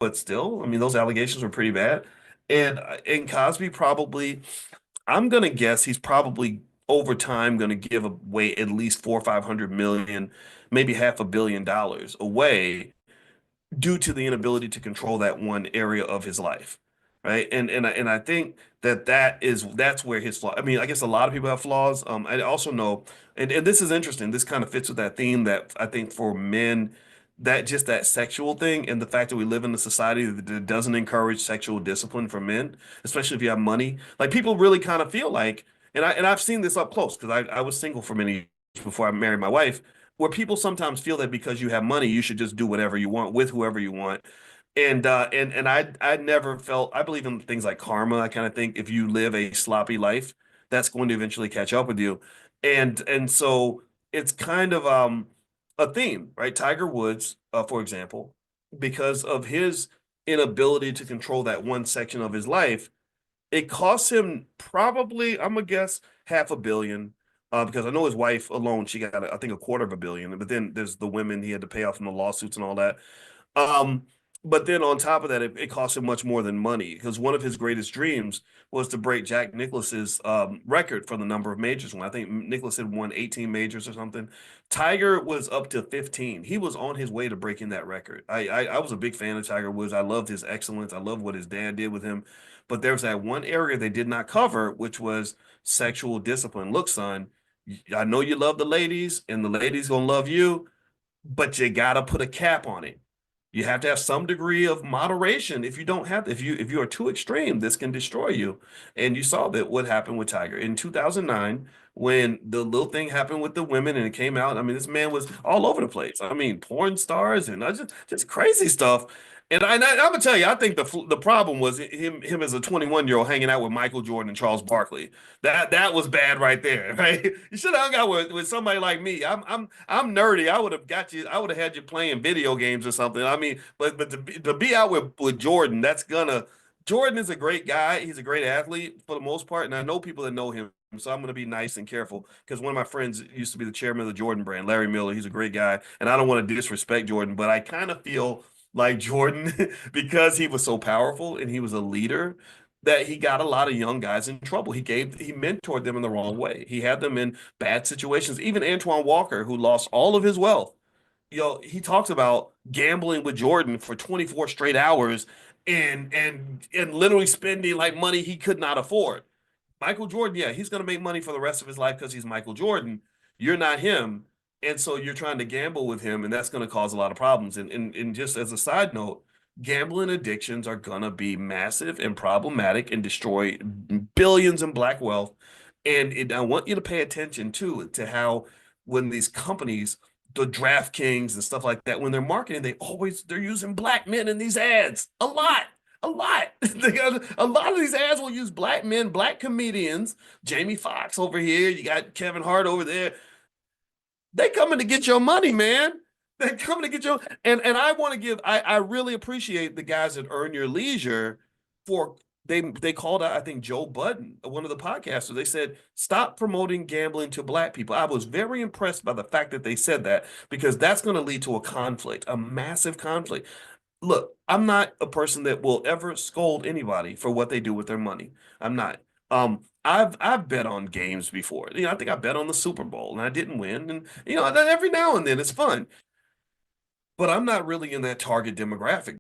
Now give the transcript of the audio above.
but still, I mean, those allegations were pretty bad. And Cosby probably, I'm gonna guess he's probably over time gonna give away at least 400 or 500 million, maybe $500 million away due to the inability to control that one area of his life, right? And I think that's where his flaw. I mean, I guess a lot of people have flaws. I also know, and this is interesting. This kind of fits with that theme that I think for men, that just that sexual thing and the fact that we live in a society that doesn't encourage sexual discipline for men, especially if you have money. Like people really kind of feel like, and I've seen this up close because I was single for many years before I married my wife where people sometimes feel that because you have money, you should just do whatever you want with whoever you want. And I never felt I believe in things like karma. I kind of think if you live a sloppy life, that's going to eventually catch up with you. And so it's kind of a theme, right? Tiger Woods, for example, because of his inability to control that one section of his life, it costs him probably, I'm gonna guess, 500 million. Because I know his wife alone, she got, I think, 250 million. But then there's the women he had to pay off in the lawsuits and all that. Um, but then on top of that, it cost him much more than money because one of his greatest dreams was to break Jack Nicklaus's record for the number of majors won. I think Nicklaus had won 18 majors or something. Tiger was up to 15. He was on his way to breaking that record. I was a big fan of Tiger Woods. I loved his excellence. I loved what his dad did with him. But there's that one area they did not cover, which was sexual discipline. Look, son, I know you love the ladies, and the ladies gonna love you, but you gotta put a cap on it. You have to have some degree of moderation. If you don't have, if you are too extreme, this can destroy you. And you saw that what happened with Tiger in 2009 when the little thing happened with the women and it came out. I mean, this man was all over the place. I mean, porn stars and just crazy stuff. I'm gonna tell you, I think the problem was him as a 21-year-old hanging out with Michael Jordan and Charles Barkley. That was bad right there, right? You should have hung out with somebody like me. I'm nerdy. I would have got you. I would have had you playing video games or something. I mean, but to be out with Jordan, that's gonna. Jordan is a great guy. He's a great athlete for the most part, and I know people that know him. So I'm going to be nice and careful because one of my friends used to be the chairman of the Jordan brand, Larry Miller. He's a great guy, and I don't want to disrespect Jordan, but I kind of feel like Jordan because he was so powerful and he was a leader that he got a lot of young guys in trouble. He mentored them in the wrong way. He had them in bad situations. Even Antoine Walker, who lost all of his wealth, he talks about gambling with Jordan for 24 straight hours and literally spending like money he could not afford. Michael Jordan, yeah, he's going to make money for the rest of his life because he's Michael Jordan. You're not him. And so you're trying to gamble with him, and that's going to cause a lot of problems. And just as a side note, gambling addictions are going to be massive and problematic and destroy billions in black wealth. I want you to pay attention to how when these companies, the DraftKings and stuff like that, when they're marketing, they're using black men in these ads a lot. A lot. A lot of these ads will use black men, black comedians. Jamie Foxx over here. You got Kevin Hart over there. They coming to get your money, man. They coming to get your and I want to give I really appreciate the guys at Earn Your Leisure for they called out, I think, Joe Budden, one of the podcasters. They said, stop promoting gambling to black people. I was very impressed by the fact that they said that because that's going to lead to a conflict, a massive conflict. Look, I'm not a person that will ever scold anybody for what they do with their money. I'm not. I've bet on games before. I think I bet on the Super Bowl and I didn't win. And every now and then it's fun. But I'm not really in that target demographic.